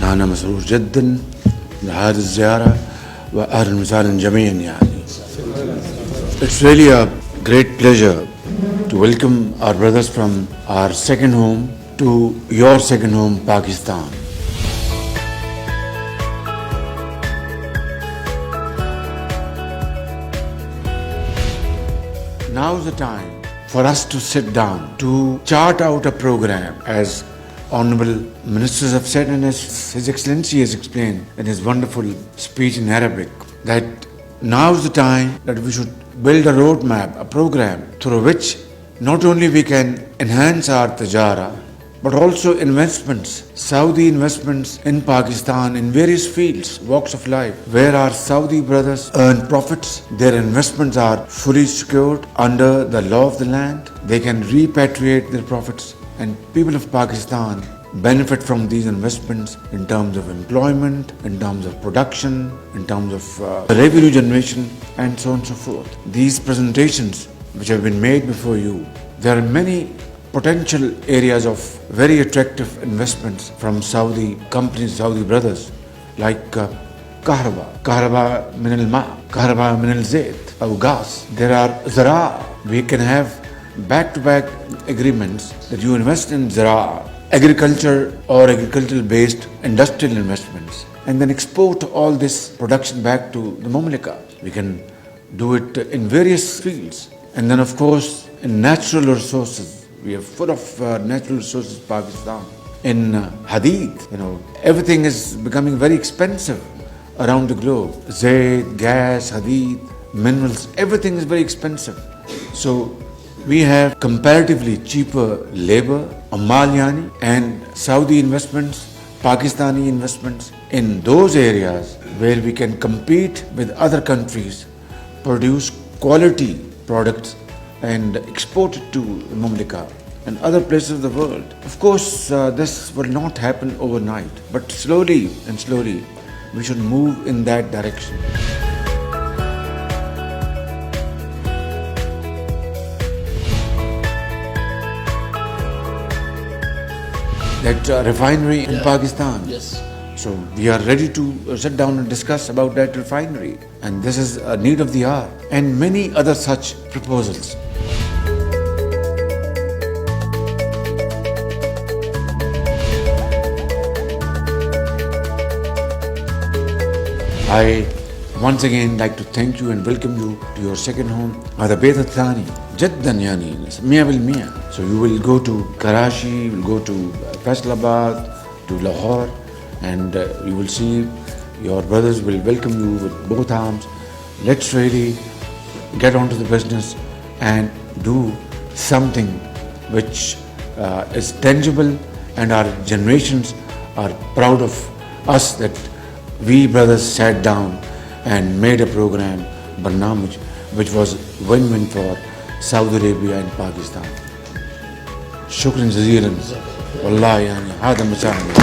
أنا مسرور جدا بهذه الزيارة وأهلا وسهلا جميعا يعني. It's really a great pleasure to welcome our brothers from our second home to your second home, Pakistan. Now's the time for us to sit down, to chart out a program, as Honorable Ministers have said and as His Excellency has explained in his wonderful speech in Arabic, that now's the time that we should build a roadmap, a program through which not only we can enhance our tajara, but also investments, Saudi investments in Pakistan in various fields, walks of life, where our Saudi brothers earn profits. Their investments are fully secured under the law of the land. They can repatriate their profits, and people of Pakistan benefit from these investments in terms of employment, in terms of production, in terms of revenue generation, and so on and so forth. These presentations which have been made before you, there are many potential areas of very attractive investments from Saudi companies, Saudi brothers, like Kahraba min al-ma, Kahraba min al-zayt, or gas. There are zara. We can have back-to-back agreements that you invest in zara, agriculture or agricultural-based industrial investments, and then export all this production back to the Mamlaka. We can do it in various fields. And then, of course, in natural resources. We are full of natural resources, Pakistan. In hadith, everything is becoming very expensive around the globe. Zayt, gas, hadith, minerals, everything is very expensive. So we have comparatively cheaper labor, Amalyani, and Saudi investments, Pakistani investments in those areas where we can compete with other countries, produce quality products and export it to the Mamlaka and other places of the world. Of course, this will not happen overnight, but slowly and slowly we should move in that direction. That refinery in Pakistan. Yes. So we are ready to sit down and discuss about that refinery, and this is a need of the hour, and many other such proposals. I once again like to thank you and welcome you to your second home, هذا بيت الثاني جدا يعني 100%. So you will go to Karachi, you will go to Faisalabad, to Lahore, and you will see your brothers will welcome you with both arms. Let's really get onto the business and do something which is tangible, and our generations are proud of us that we brothers sat down and made a program, Barnamij, which was win-win for Saudi Arabia and Pakistan. Shukran jazeelan. Wallahi, yani, hada masahna.